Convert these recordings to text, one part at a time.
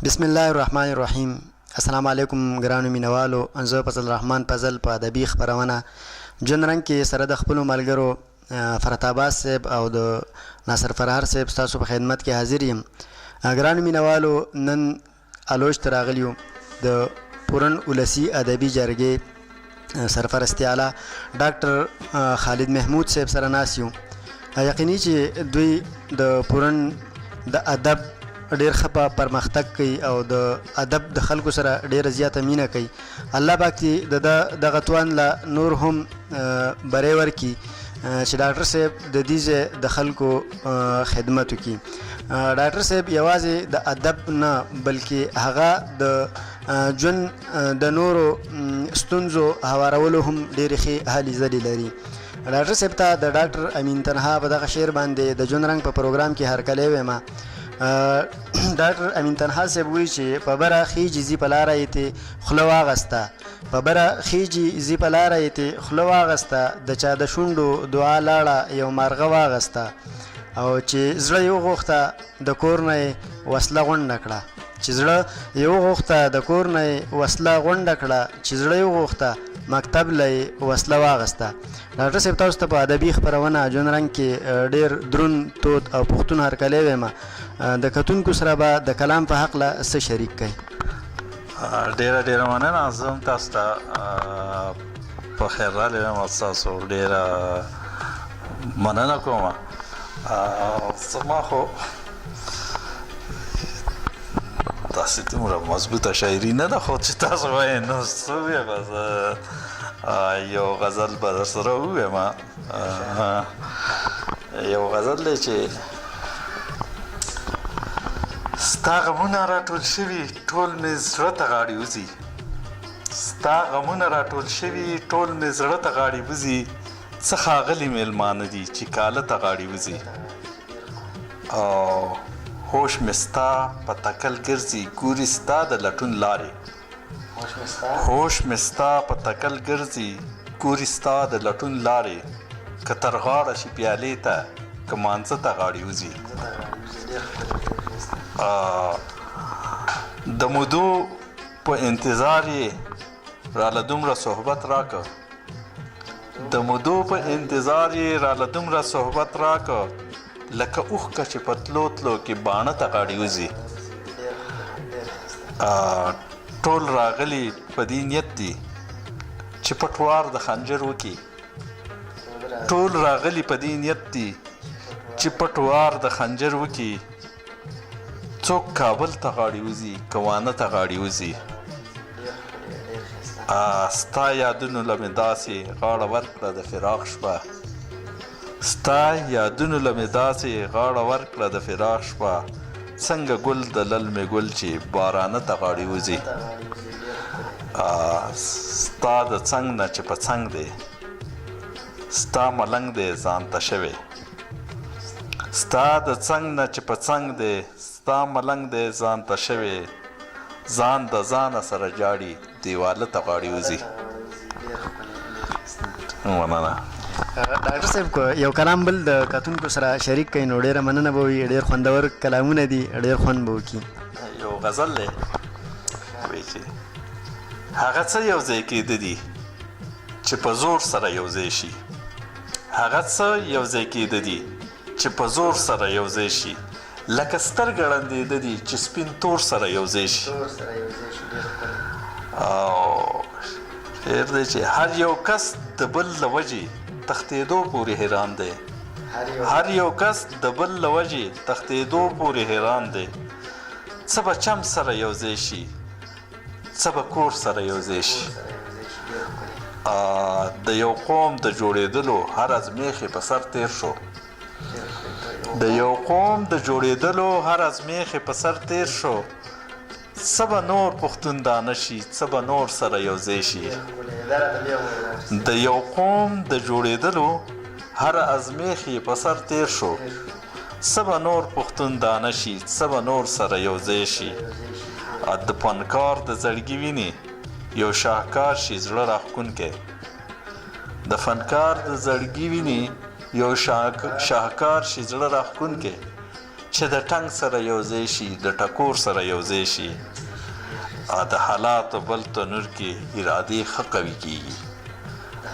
بسم الله الرحمن الرحیم. السلام علیکم ګرانو مینوالو. زه فضل الرحمن فضل په ادبي خپرونه جن رنګ کې سره د خپلو ملګرو فرحت عباس صاحب او د ناصر فرهر صاحب ستاسو په خدمت کې حاضر یم. ګرانو مینوالو، نن الوش ته راغلي یو د پورن ولسي ادبي جرګې سرپرستي اعلی ډاکټر خالد محمود صاحب سره ناست یو. یقیني چې دوی د پورن د ادب ډیر ښه پرمختګ کوي او د ادب د خلکو سره ډیره زیاته مینه کوي. الله پاک دې دغه توان له نور هم بری ورکړي چې ډاکټر صاحب د دې ځای د خلکو خدمت وکړي. ډاکټر صاحب یوازې د ادب نه بلکې هغه د ژوند د نورو ستونزو هوارولو هم ډېرې ښې هلې ځلې لري. ډاکټر صاحب ته د ډاکټر امین تنها په دغه شعر باندې د ژوند رنګ په پروګرام کې هرکلی وایم. ډاکټر امین تنها صاحب وایي چې په بره خیجي ځي په لاره یې تې خوله واغسته، په بره خیجي ځي په لاره یې تې خوله واغسته، د چا د شونډو دعا لاړه یو مارغه واغسته، او چې زړه یې وغوښته د کور نه یې وسله غونډه کړه، چې زړه یې وغوښته د کور نه یې وسله غونډه کړه، چې زړه یې وغوښته مکتب له یې وسله واغسته. ډاکټر صاحب تاسو ته په ادبي خپرونه ژوند رنګ کې ډېر دروند تود او پښتون هرکلی وایم. د کتونکو سره به د کلام په هکله څه شریک کوئ؟ ډېره ډېره مننه. زه هم تاسو ته په خیر راغلی یم او ستاسو ډېره مننه کوم. زما خو داسې دومره مضبوطه شاعري نه ده، خو چې تاسو وایئ نو څه ووایم. زه یو غزل به در سره ووایم. یو غزل دی چې ستا غمونه راټول شوي ټول مې زړه ته غاړې وځي، ستا غمونه راټول شوي ټول مې زړه ته غاړې وځي، څه ښاغلي مېلمانه دي چې کاله ته غاړې وځي، او هوش مې ستا په تکل ګرځي ګوري ستا د لټون لارې، هوش مې ستا په تکل ګرځي ګوري ستا د لټون لارې، که تر غاړه شي پیالې ته که مانځه ته غاړې وځي. د مودو په انتظار یې راله دومره صحبت راکه، د مودو په انتظار یې راله دومره صحبت راکه، لکه اوښکه چې په تلو تلو کې باڼه ته غاړې وځي. ټول راغلي په دې نیت دي چې پټوار د خنجر وکړي، ټول راغلي په دې نیت دي چې پټوار د خنجر وکړي، څوک کابل ته غاړې وځي که وانه ته غاړې وځي. ستا یادونو له مې داسې غاړه ورکړه د فراق شپه، ستا یادونو له مې داسې غاړه ورکړه د فراق شپه، څنګه ګل د لل مې ګل چې بارانه ته غاړې وځي. ستا د څنګ نه چې په څنګ دی ستا ملنګ دی ځان ته شوی، ستا د څنګ نه چې په څنګ دی ستا ملنګ دی ځان ته شوی، ځان د ځانه سره جاړي دیواله ته غاړې وځي. مننه. ډاکټر صاحب که یو کلام بل د کتونکو سره شریک کوي نو ډېره مننه به وي. ډېر خوندور کلامونه دي، ډېر خوند به وکړي. یو غزل دی وایي چې هغه څه یو ځای کېده دي چې په زور سره یو ځای شي، هغه څه یو ځای کېده دي چې په زور سره یو ځای شي، لکه سترګه ړندېده دي چې سپین تور سره یو ځای شي. او شعر دی چې هر یو کس د بل له وجې تښتېدو پورې حیران دی، هر یو کس د بل له وجې تښتېدو پورې حیران دی، څه به چم سره یو ځای شي څه به کور سره یو ځای شي. د یو قوم د جوړېدلو هر ازمیښ په سر تیر شو، د یو قوم د جوړېدلو هر ازمیښ په سر تیر شو، څه به نور پښتون دانه شي څه به نور سره یو ځای شي. د یو قوم د جوړېدلو هر ازمیښ په سر تیر شو، څه به نور پښتون دانه شي څه به نور سره یو ځای شي. د فنکار د زړګي ویني یو شاهکار شي زړه راښکونکی، د فنکار د زړګي ویني یو شاهکار شي زړه راښکونکی، چې د ټنګ سره یو ځای شي د ټکور سره یو ځای شي د حالاتو بل تنور کې ارادې ښه قوي کیږي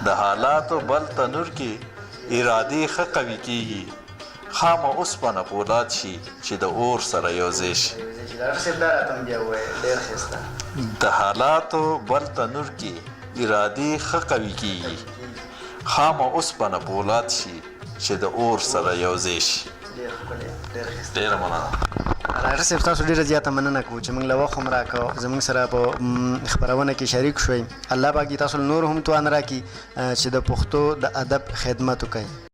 د حالاتو بل تنور کې ارادې ښه قوي کیږي خامه اوسپنه پولاد شي چې د اور سره یو ځای شي د حالاتو بل تنور کې ارادې ښه قوي کیږي خامه اوسپنه پولاد شي چې د اور سره یو ځای شي ډېره مننه ډاکټر صاحب تاسو ډېره زیاته مننه کوو چې موږ له وخت هم راکړو زموږ سره په خپرونه کې شریک شوئ الله پاک دې تاسو نور هم توان راکړي چې د پښتو د ادب خدمت وکړئ